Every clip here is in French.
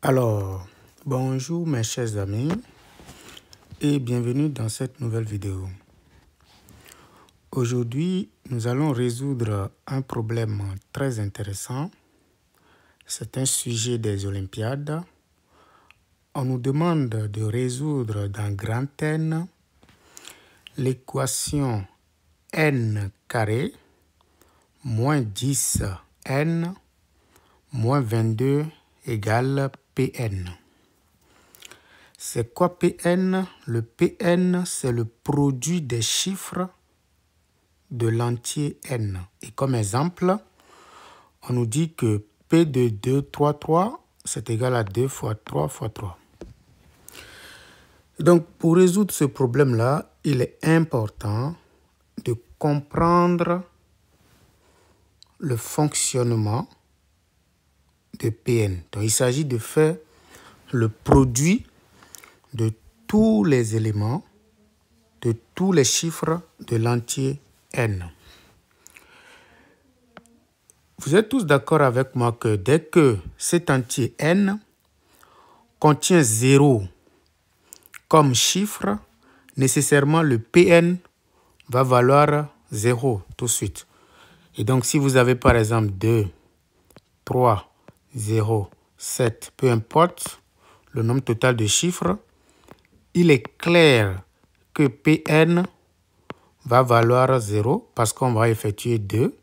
Alors, bonjour mes chers amis et bienvenue dans cette nouvelle vidéo. Aujourd'hui, nous allons résoudre un problème très intéressant. C'est un sujet des Olympiades. On nous demande de résoudre dans grand N l'équation n carré moins 10n moins 22 égale Pn. C'est quoi Pn? Le Pn, c'est le produit des chiffres de l'entier n. Et comme exemple, on nous dit que P de 2, 3, 3, c'est égal à 2 fois 3 fois 3. Donc, pour résoudre ce problème-là, il est important de comprendre le fonctionnement de Pn. Donc, il s'agit de faire le produit de tous les éléments, de tous les chiffres de l'entier n. Vous êtes tous d'accord avec moi que dès que cet entier n contient 0 comme chiffre, nécessairement le Pn va valoir 0 tout de suite. Et donc, si vous avez par exemple 2, 3, 0, 7, peu importe le nombre total de chiffres, il est clair que Pn va valoir 0 parce qu'on va effectuer 2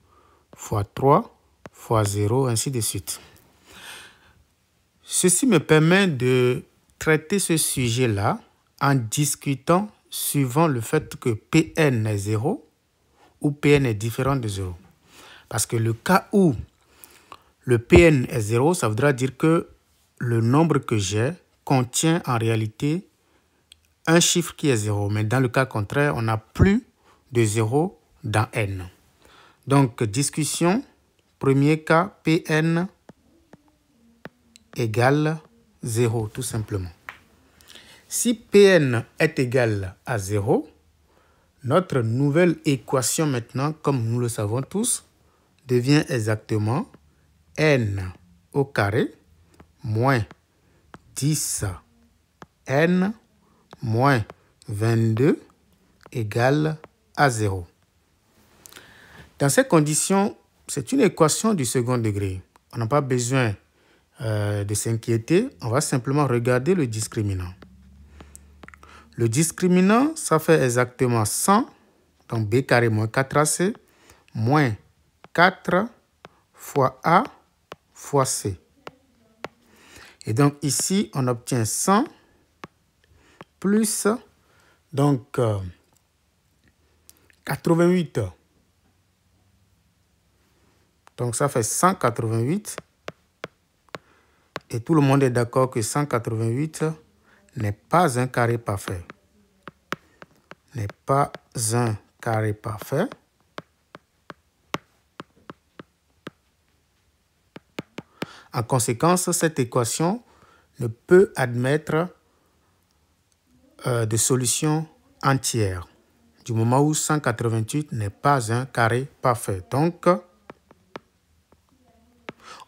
fois 3 fois 0, ainsi de suite. Ceci me permet de traiter ce sujet-là en discutant suivant le fait que Pn est 0 ou Pn est différent de 0. Parce que le cas où le Pn est 0, ça voudra dire que le nombre que j'ai contient en réalité un chiffre qui est 0. Mais dans le cas contraire, on n'a plus de 0 dans n. Donc, discussion, premier cas, Pn égale 0, tout simplement. Si Pn est égal à 0, notre nouvelle équation maintenant, comme nous le savons tous, devient exactement n au carré moins 10n moins 22 égale à 0. Dans ces conditions, c'est une équation du second degré. On n'a pas besoin de s'inquiéter. On va simplement regarder le discriminant. Le discriminant, ça fait exactement 100, donc b carré moins 4ac, moins 4 fois a fois c. Et donc ici, on obtient 100 plus donc 88. Donc ça fait 188. Et tout le monde est d'accord que 188 n'est pas un carré parfait. N'est pas un carré parfait. En conséquence, cette équation ne peut admettre de solution entière, du moment où 188 n'est pas un carré parfait. Donc,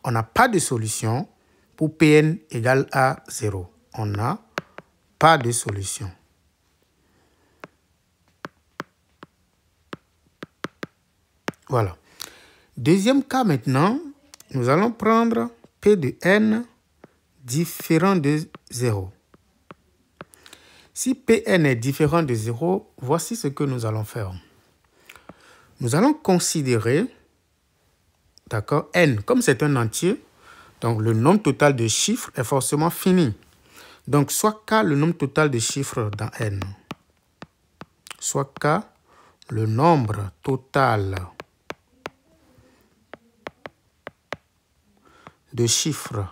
on n'a pas de solution pour Pn égale à 0. On n'a pas de solution. Voilà. Deuxième cas maintenant, nous allons prendre P de n différent de 0. Si Pn est différent de 0, voici ce que nous allons faire. Nous allons considérer, d'accord, n, comme c'est un entier, donc le nombre total de chiffres est forcément fini. Donc, soit k, le nombre total de chiffres dans n, soit k, le nombre total de chiffres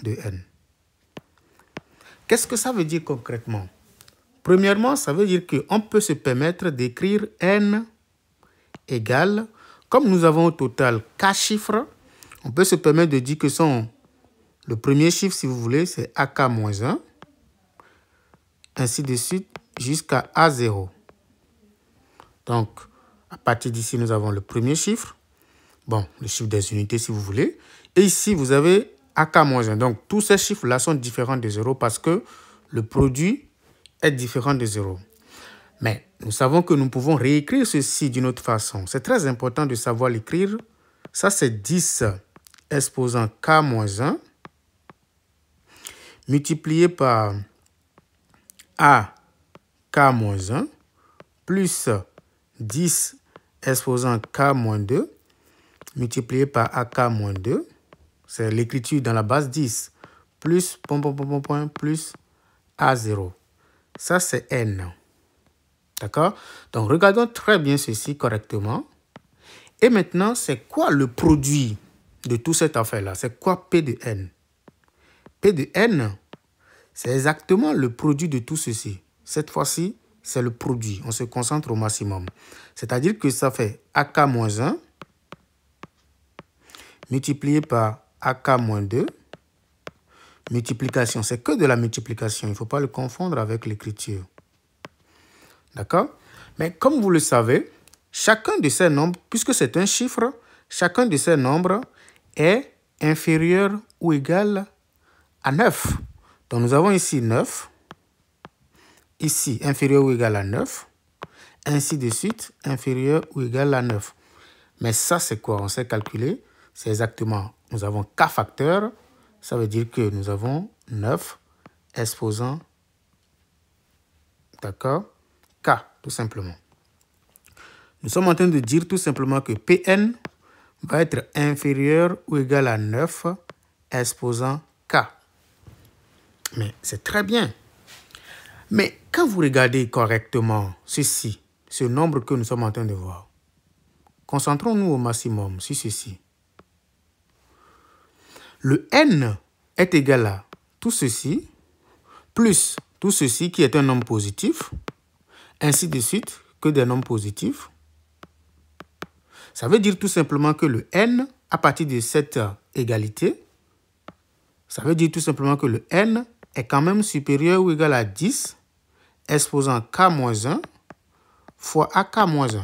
de n. Qu'est-ce que ça veut dire concrètement? Premièrement, ça veut dire qu'on peut se permettre d'écrire n égale, comme nous avons au total k chiffres, on peut se permettre de dire que le premier chiffre, si vous voulez, c'est ak-1, ainsi de suite, jusqu'à a0. Donc, à partir d'ici, nous avons le premier chiffre. Bon, le chiffre des unités si vous voulez. Et ici, vous avez AK-1. Donc, tous ces chiffres-là sont différents de 0 parce que le produit est différent de 0. Mais nous savons que nous pouvons réécrire ceci d'une autre façon. C'est très important de savoir l'écrire. Ça, c'est 10 exposant K-1 multiplié par AK-1 plus 10 exposant K-2 multiplié par AK-2. C'est l'écriture dans la base 10 plus plus A0. Ça, c'est N. D'accord? Donc, regardons très bien ceci correctement. Et maintenant, c'est quoi le produit de toute cette affaire-là? C'est quoi P de N? P de N, c'est exactement le produit de tout ceci. Cette fois-ci, c'est le produit. On se concentre au maximum. C'est-à-dire que ça fait AK-1 multiplié par AK-2. Multiplication, c'est que de la multiplication. Il ne faut pas le confondre avec l'écriture. D'accord? Mais comme vous le savez, chacun de ces nombres, puisque c'est un chiffre, chacun de ces nombres est inférieur ou égal à 9. Donc nous avons ici 9, ici inférieur ou égal à 9, ainsi de suite, inférieur ou égal à 9. Mais ça, c'est quoi? On sait calculer. C'est exactement, nous avons K facteur, ça veut dire que nous avons 9 exposant, d'accord, K, tout simplement. Nous sommes en train de dire tout simplement que Pn va être inférieur ou égal à 9 exposant K. Mais c'est très bien. Mais quand vous regardez correctement ceci, ce nombre que nous sommes en train de voir, concentrons-nous au maximum sur ceci. Le n est égal à tout ceci, plus tout ceci qui est un nombre positif, ainsi de suite que des nombres positifs. Ça veut dire tout simplement que le n, à partir de cette égalité, ça veut dire tout simplement que le n est quand même supérieur ou égal à 10 exposant K-1 fois AK-1.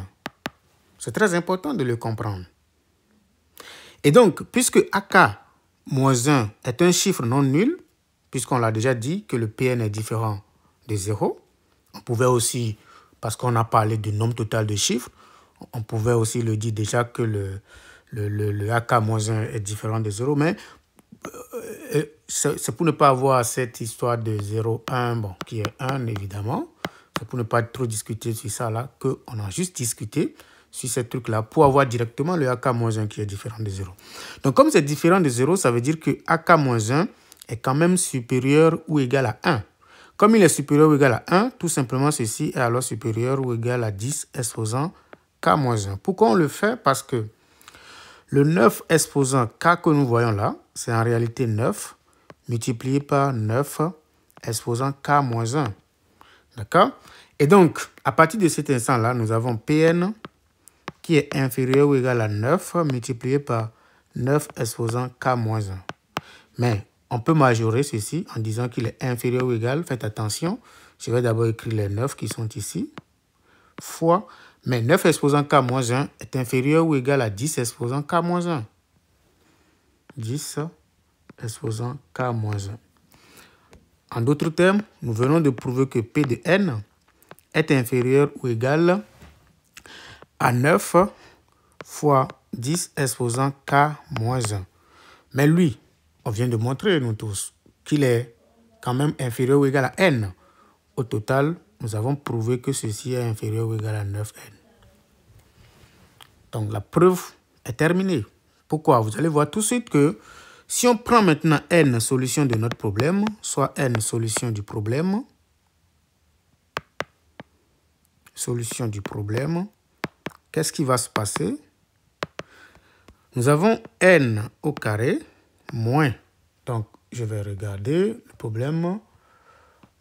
C'est très important de le comprendre. Et donc, puisque AK-1 est un chiffre non nul, puisqu'on l'a déjà dit que le Pn est différent de 0, on pouvait aussi, parce qu'on a parlé du nombre total de chiffres, on pouvait aussi le dire déjà que le AK-1 est différent de 0, mais c'est pour ne pas avoir cette histoire de 0, 1, bon, qui est 1 évidemment. C'est pour ne pas trop discuter sur ça là, qu'on a juste discuté sur ce truc là pour avoir directement le AK-1 qui est différent de 0. Donc comme c'est différent de 0, ça veut dire que AK-1 est quand même supérieur ou égal à 1. Comme il est supérieur ou égal à 1, tout simplement ceci est alors supérieur ou égal à 10 exposant K-1. Pourquoi on le fait? Parce que le 9 exposant K que nous voyons là, c'est en réalité 9 multiplié par 9 exposant K-1. D'accord? Et donc, à partir de cet instant-là, nous avons Pn qui est inférieur ou égal à 9 multiplié par 9 exposant K-1. Mais on peut majorer ceci en disant qu'il est inférieur ou égal. Faites attention, je vais d'abord écrire les 9 qui sont ici, fois, mais 9 exposant K-1 est inférieur ou égal à 10 exposant K-1. 10 exposant K-1. En d'autres termes, nous venons de prouver que P de N est inférieur ou égal à 9 fois 10 exposant K-1. Mais lui, on vient de montrer, nous tous, qu'il est quand même inférieur ou égal à N. Au total, nous avons prouvé que ceci est inférieur ou égal à 9N. Donc la preuve est terminée. Pourquoi? Vous allez voir tout de suite que si on prend maintenant N solution de notre problème, soit N solution du problème, qu'est-ce qui va se passer? Nous avons N au carré moins, donc je vais regarder le problème,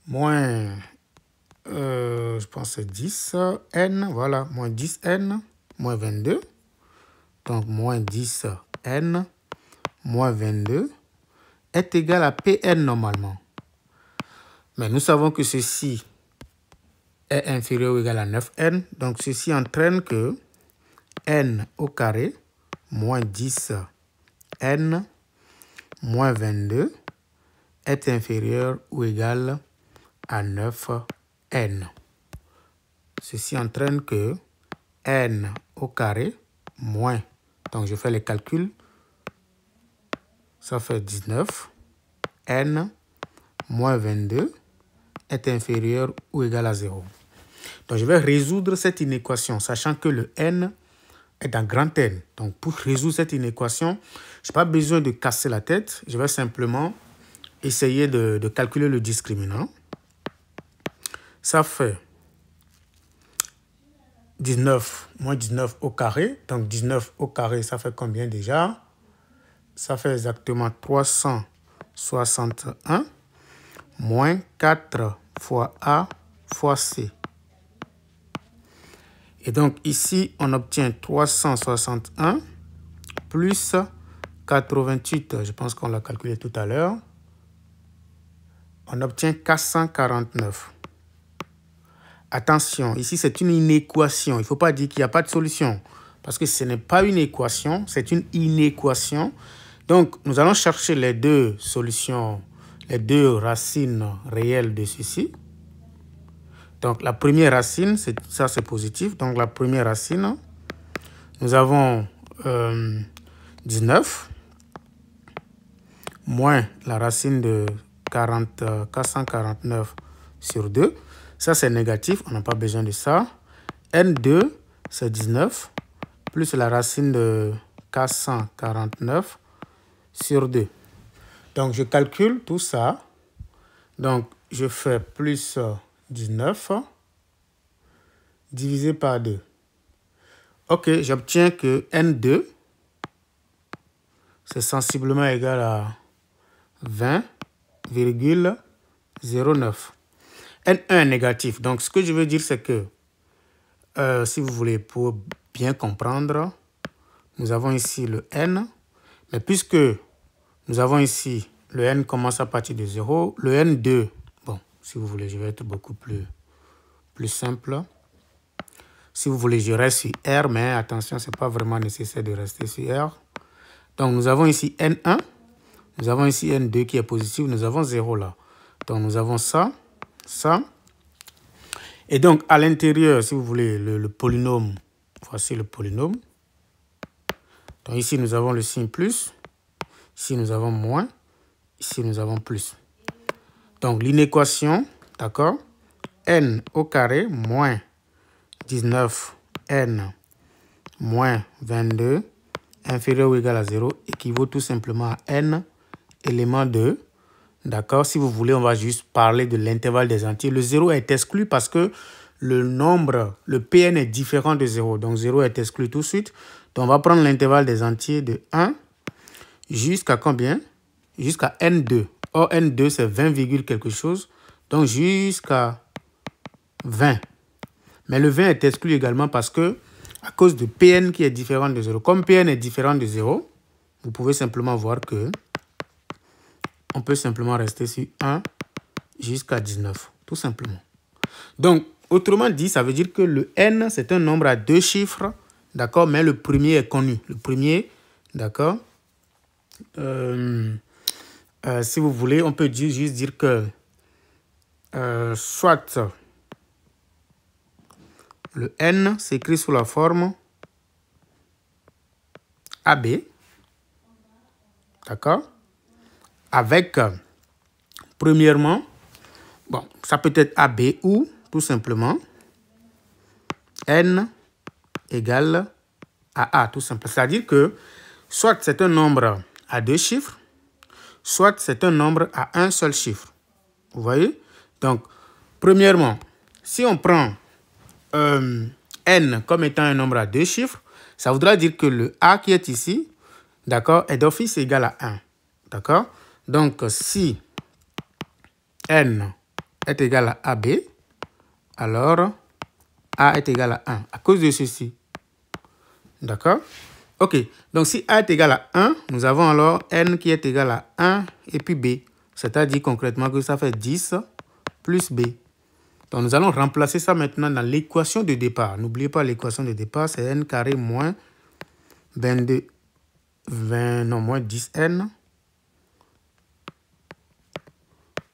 moins, je pense que c'est 10N, voilà, moins 10N, moins 22, donc moins 10N, moins 22, est égal à Pn normalement. Mais nous savons que ceci est inférieur ou égal à 9n, donc ceci entraîne que n au carré moins 10 n moins 22 est inférieur ou égal à 9 n. Ceci entraîne que n au carré moins, donc je fais les calculs, ça fait 19, n moins 22 est inférieur ou égal à 0. Donc je vais résoudre cette inéquation, sachant que le n est dans grand N. Donc pour résoudre cette inéquation, je n'ai pas besoin de casser la tête, je vais simplement essayer de calculer le discriminant. Ça fait 19 moins 19 au carré. Donc 19 au carré, ça fait combien déjà? Ça fait exactement 361 moins 4 fois A fois C. Et donc ici, on obtient 361 plus 88, je pense qu'on l'a calculé tout à l'heure. On obtient 449. Attention, ici c'est une inéquation. Il ne faut pas dire qu'il n'y a pas de solution. Parce que ce n'est pas une équation, c'est une inéquation. Donc, nous allons chercher les deux solutions, les deux racines réelles de ceci. Donc, la première racine, ça c'est positif. Donc, la première racine, nous avons 19 moins la racine de 449 sur 2. Ça, c'est négatif, on n'a pas besoin de ça. N2, c'est 19, plus la racine de 449 sur 2. Donc, je calcule tout ça. Donc, je fais plus 19 divisé par 2. OK, j'obtiens que N2, c'est sensiblement égal à 20,09. N1 est négatif. Donc, ce que je veux dire, c'est que, si vous voulez, pour bien comprendre, nous avons ici le N. Mais puisque nous avons ici, le N commence à partir de 0, le N2, bon, si vous voulez, je vais être beaucoup plus simple. Si vous voulez, je reste sur R, mais attention, ce n'est pas vraiment nécessaire de rester sur R. Donc, nous avons ici N1, nous avons ici N2 qui est positif, nous avons 0 là. Donc, nous avons ça. Ça. Et donc, à l'intérieur, si vous voulez, le polynôme, voici le polynôme. Donc, ici, nous avons le signe plus. Ici, nous avons moins. Ici, nous avons plus. Donc, l'inéquation, d'accord, n au carré moins 19n moins 22 inférieur ou égal à 0 équivaut tout simplement à n élément de. D'accord, si vous voulez, on va juste parler de l'intervalle des entiers. Le 0 est exclu parce que le nombre, le Pn est différent de 0. Donc 0 est exclu tout de suite. Donc on va prendre l'intervalle des entiers de 1 jusqu'à combien? Jusqu'à N2. Or N2 c'est 20, quelque chose. Donc jusqu'à 20. Mais le 20 est exclu également parce que à cause de Pn qui est différent de 0. Comme Pn est différent de 0, vous pouvez simplement voir que on peut simplement rester sur 1 jusqu'à 19, tout simplement. Donc, autrement dit, ça veut dire que le n, c'est un nombre à 2 chiffres, d'accord, mais le premier est connu. Le premier, d'accord, si vous voulez, on peut juste dire que soit le n s'écrit sous la forme AB, d'accord, avec, premièrement, bon, ça peut être AB ou, tout simplement, n égale à A, tout simplement. C'est-à-dire que, soit c'est un nombre à 2 chiffres, soit c'est un nombre à un seul chiffre. Vous voyez? Donc, premièrement, si on prend n comme étant un nombre à 2 chiffres, ça voudra dire que le A qui est ici, d'accord, est d'office égal à 1. D'accord? Donc, si n est égal à AB, alors A est égal à 1, à cause de ceci. D'accord? OK. Donc, si A est égal à 1, nous avons alors n qui est égal à 1 et puis B. C'est-à-dire concrètement que ça fait 10 plus B. Donc, nous allons remplacer ça maintenant dans l'équation de départ. N'oubliez pas l'équation de départ, c'est n carré moins 22 moins 10n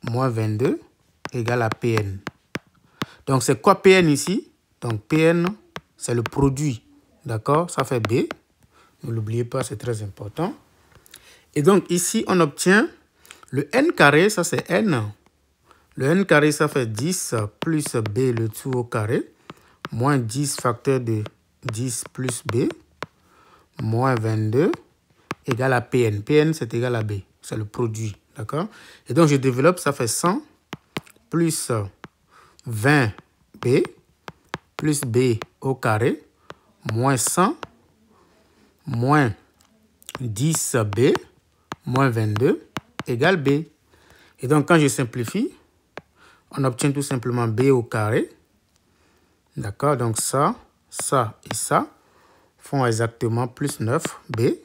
moins 22 égale à Pn. Donc, c'est quoi Pn ici? Donc, Pn, c'est le produit. D'accord? Ça fait B. Ne l'oubliez pas, c'est très important. Et donc, ici, on obtient le n carré, ça c'est n. Le n carré, ça fait 10 plus B le tout au carré, moins 10 facteur de 10 plus B, moins 22, égale à Pn. Pn, c'est égal à B. C'est le produit. D'accord? Et donc, je développe, ça fait 100 plus 20B plus B au carré, moins 100, moins 10B, moins 22, égale B. Et donc, quand je simplifie, on obtient tout simplement B au carré. D'accord? Donc, ça et ça font exactement plus 9B.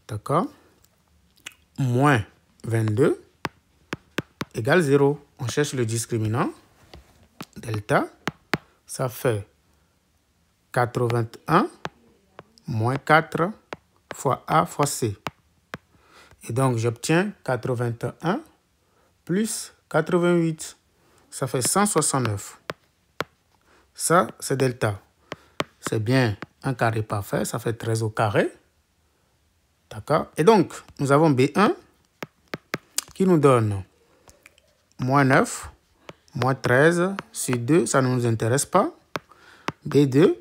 D'accord? Moins 22 égale 0. On cherche le discriminant. Delta, ça fait 81 moins 4 fois A fois C. Et donc, j'obtiens 81 plus 88. Ça fait 169. Ça, c'est delta. C'est bien un carré parfait. Ça fait 13 au carré. D'accord? Et donc, nous avons B1 qui nous donne moins 9, moins 13 sur 2. Ça ne nous intéresse pas. B2,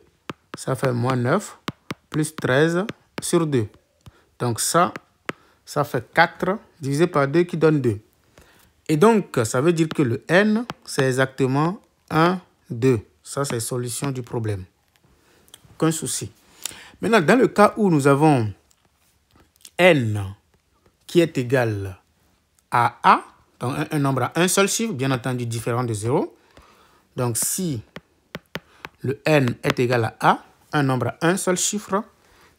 ça fait moins 9 plus 13 sur 2. Donc, ça fait 4 divisé par 2 qui donne 2. Et donc, ça veut dire que le n, c'est exactement 1, 2. Ça, c'est la solution du problème. Aucun souci. Maintenant, dans le cas où nous avons n qui est égal à a, donc un nombre à un seul chiffre, bien entendu différent de 0. Donc, si le n est égal à a, un nombre à un seul chiffre,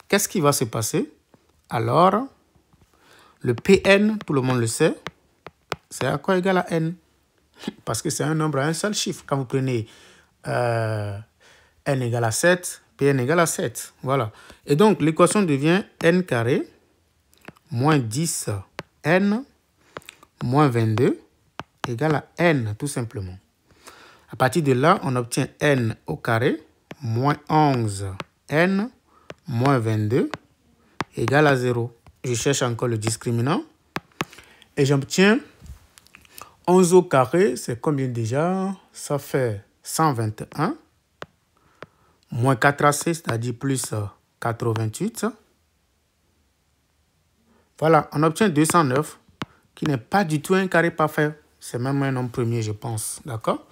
qu'est-ce qui va se passer? Alors, le Pn, tout le monde le sait, c'est à quoi égal à n? Parce que c'est un nombre à un seul chiffre. Quand vous prenez n égale à 7, Pn égale à 7. Voilà. Et donc, l'équation devient n carré moins 10n moins 22 égale à n, tout simplement. À partir de là, on obtient n au carré moins 11n moins 22 égale à 0. Je cherche encore le discriminant. Et j'obtiens 11 au carré, c'est combien déjà? Ça fait 121. Moins 4ac, c'est-à-dire plus 88. Voilà, on obtient 209, qui n'est pas du tout un carré parfait. C'est même un nombre premier, je pense. D'accord?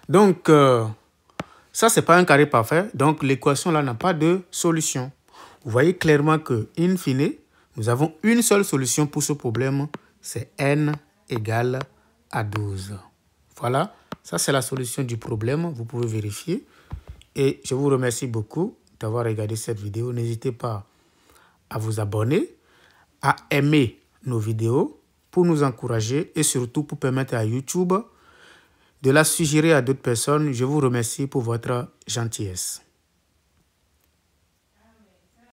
Donc, ça, ce n'est pas un carré parfait. Donc, l'équation là n'a pas de solution. Vous voyez clairement que, in fine, nous avons une seule solution pour ce problème. C'est n égale à 12. Voilà, ça c'est la solution du problème. Vous pouvez vérifier. Et je vous remercie beaucoup d'avoir regardé cette vidéo. N'hésitez pas à vous abonner, à aimer nos vidéos pour nous encourager et surtout pour permettre à YouTube de la suggérer à d'autres personnes. Je vous remercie pour votre gentillesse.